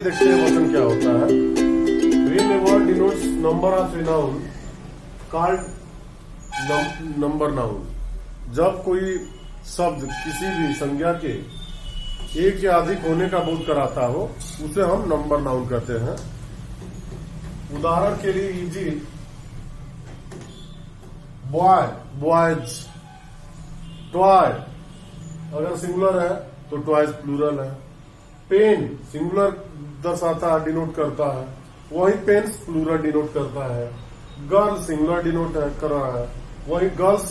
देखते हैं वचन क्या होता है। When a word denotes number of a noun called number noun, जब कोई शब्द किसी भी संज्ञा के एक या अधिक होने का बोध कराता हो उसे हम नंबर नाउन कहते हैं। उदाहरण के लिए इजी, बॉय, बॉयज, टॉय अगर सिंगुलर है तो टॉयज प्लूरल है। पेन सिंगुलर दर्शाता है, डिनोट करता है, वही पेन्स प्लूरल डिनोट करता है। गर्ल सिंगुलर डिनोट कर रहा है, वही girls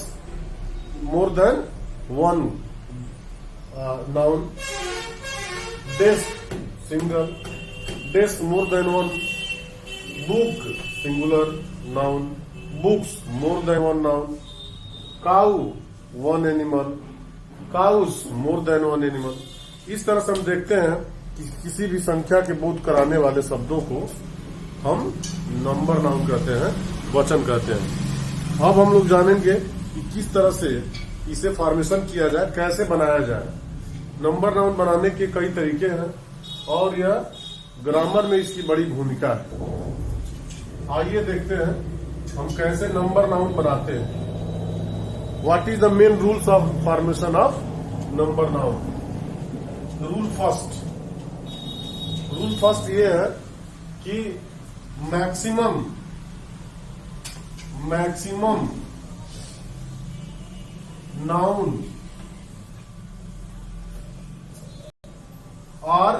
more than one noun. Desk single, desk more than one. Book singular noun, books more than one noun. Cow one animal, cows more than one animal. इस तरह से हम देखते हैं कि किसी भी संख्या के बोध कराने वाले शब्दों को हम नंबर नाउन कहते हैं, वचन कहते हैं। अब हम लोग जानेंगे कि किस तरह से इसे फॉर्मेशन किया जाए, कैसे बनाया जाए। नंबर नाउन बनाने के कई तरीके हैं और यह ग्रामर में इसकी बड़ी भूमिका है। आइए देखते हैं हम कैसे नंबर नाउन बनाते हैं। What is the main rules of formation of number noun. Rule first ये है कि maximum noun are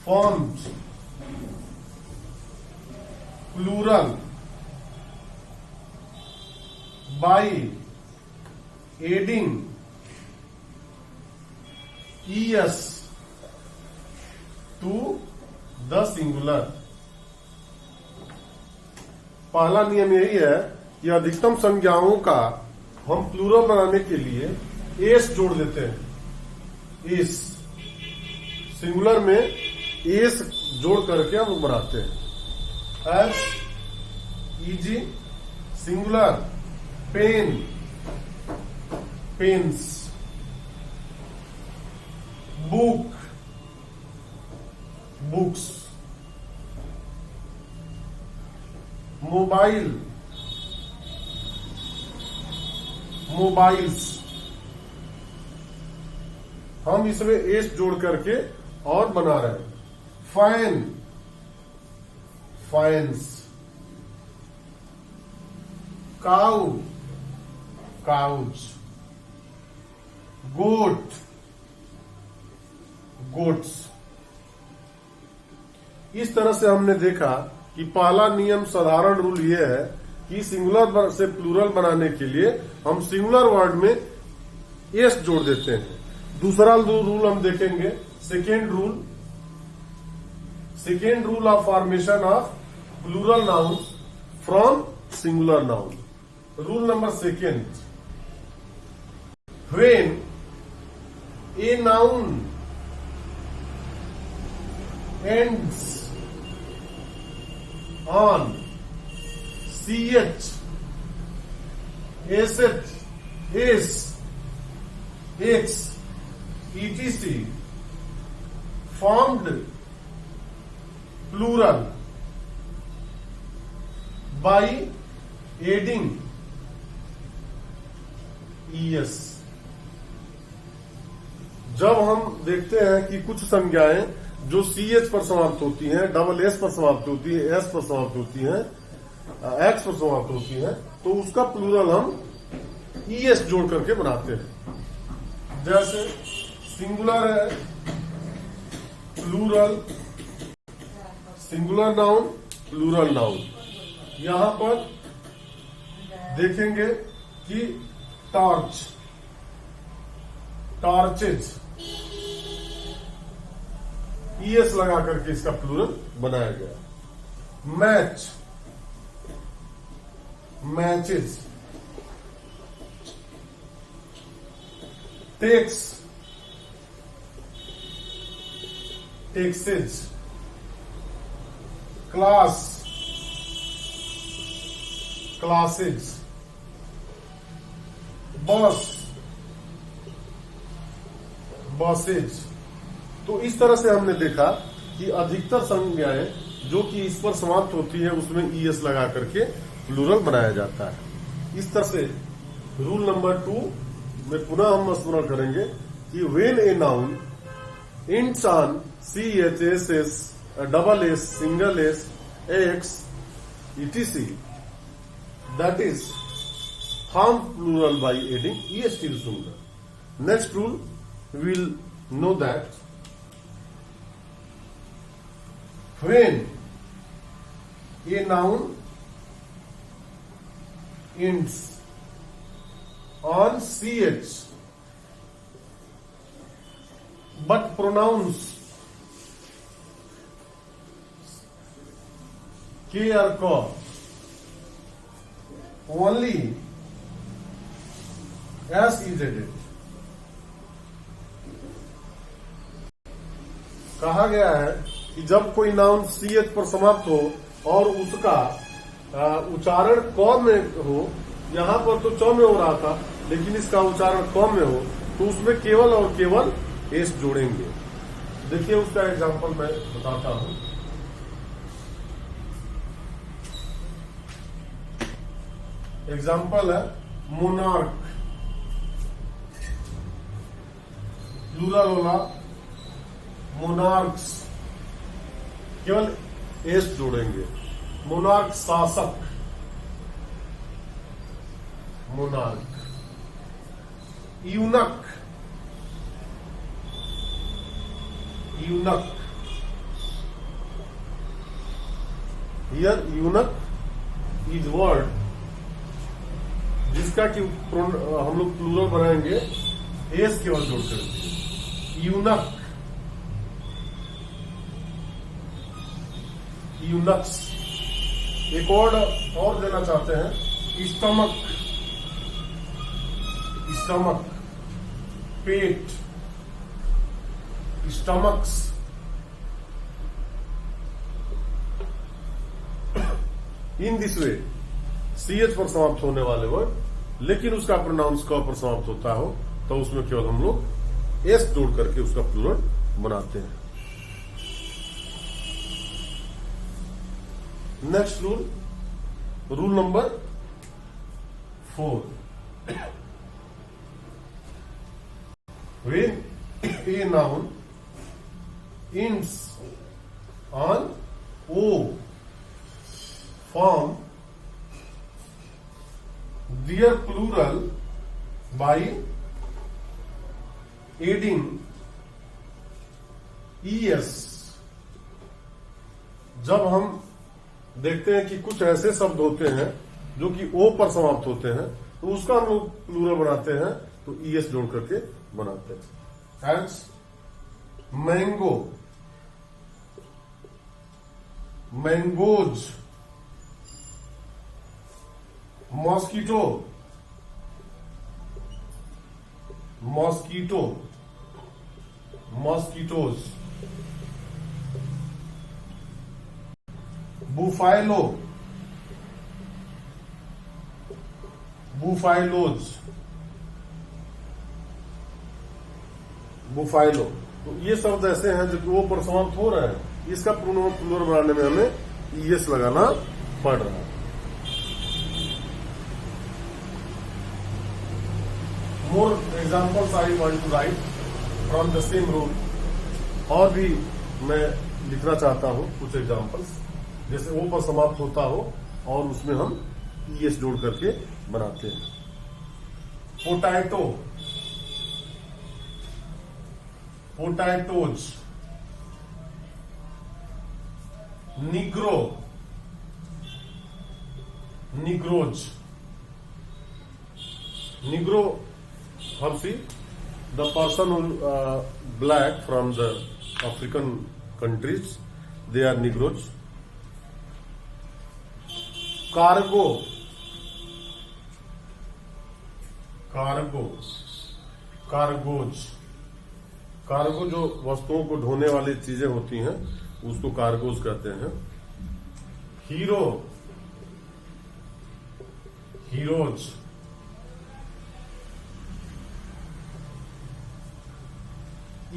formed plural by adding es to the singular. पहला नियम यही है कि अधिकतम संज्ञाओं का हम प्लूरल बनाने के लिए एस जोड़ देते हैं। एस सिंगुलर में एस जोड़ करके हम बनाते हैं। S easy singular, pen pens, book books, mobile mobiles. हम इसमें एस जोड़ करके और बना रहे हैं। Fan fans, cow couch, goat goats. इस तरह से हमने देखा कि पहला नियम साधारण रूल यह है कि सिंगुलर से प्लूरल बनाने के लिए हम सिंगुलर वर्ड में एस जोड़ देते हैं। दूसरा रूल हम देखेंगे, second rule of formation of plural noun from singular noun. Rule number second, when a noun ends on ch, sh, s, x, etc, formed plural by adding es। जब हम देखते हैं कि कुछ संज्ञाएं जो CH पर समाप्त होती हैं, डबल S पर समाप्त होती है, S पर समाप्त होती हैं, X पर समाप्त होती हैं, तो उसका प्लूरल हम ES जोड़ करके बनाते हैं। जैसे सिंगुलर है plural, singular noun plural noun. यहां पर देखेंगे कि टॉर्च, टॉर्चेज, ES लगा करके इसका प्लूरल बनाया गया। Match, matches, tax, taxes, class, classes, bus, buses. तो इस तरह से हमने देखा कि अधिकतर संज्ञाएं जो कि इस पर समाप्त होती है उसमें ईएस लगा करके प्लूरल बनाया जाता है। इस तरह से रूल नंबर 2 में पुनः हम स्मरण करेंगे कि when a noun ends on ch, ss, double s, single s, x, etc. That is formed plural by adding est to the singular. Next rule, we will know that when a noun ends on ch but pronouns k or k only as is added. कहा गया है कि जब कोई noun ch पर समाप्त हो और उसका उच्चारण क में हो, यहां पर तो च में हो रहा था लेकिन इसका उच्चारण क में हो, तो उसमें केवल और केवल एस जोड़ेंगे। देखिए उसका एग्जांपल मैं बताता हूं। एग्जांपल है मोनार्क, प्लूरल वाला मोनार्क्स, केवल एस जोड़ेंगे। मोनार्क शासक, monarch. यूनक, यूनक। Here eunuch is word जिसका कि हम लोग प्लूरल बनाएंगे एस केवल जोड़ करके। यूनक, यूनक्स। एक और देना चाहते हैं, stomach, stomach, pet, stomachs. In this way ch पर समाप्त होने वाले वर्ड लेकिन उसका प्रोनाउंस क पर समाप्त होता हो तो उसमें केवल हम लोग एस जोड़ करके उसका प्लूरल बनाते हैं। Next rule, rule number 4। when a noun ends on o form their plural by adding es। जब हम देखते हैं कि कुछ ऐसे शब्द होते हैं जो कि ओ पर समाप्त होते हैं तो उसका हम लोग प्लूरल बनाते हैं तो ईएस जोड़ करके बनाते हैं। As mango, mangoes. Mosquito, mosquito, mosquitoes. Buffalo, buffaloes, buffalo. तो ये शब्द ऐसे हैं जो कि वो पर समाप्त हो रहे हैं, इसका प्लूरल बनाने में हमें ईएस लगाना पड़ रहा है। More examples I want to write from the same rule. और भी मैं लिखना चाहता हूं कुछ एग्जाम्पल्स जैसे वो पर समाप्त होता हो और उसमें हम ईएस जोड़ करके बनाते हैं। Potato, potatoes. Negro, negroes. Negro, हम see the person black from the African countries, they are negroes. Cargo, cargo, cargoes. Cargo जो वस्तुओं को ढोने वाली चीजें होती हैं उसको कार्गोज कहते हैं। Hero, heroes.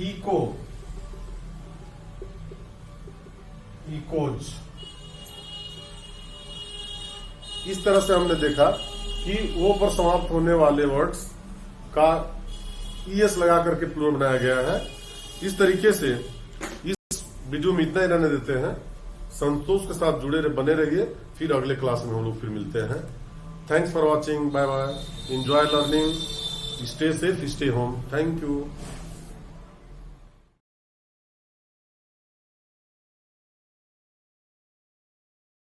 Echo, echoes. इस तरह से हमने देखा कि ओ पर समाप्त होने वाले वर्ड्स का ईएस लगा करके प्लूरल बनाया गया है। इस तरीके से इस वीडियो में इतना ही रहने देते हैं। संतोष के साथ जुड़े बने रहिए, फिर अगले क्लास में हम लोग फिर मिलते हैं। Thanks for watching, bye bye, enjoy learning, stay safe, stay home, thank you.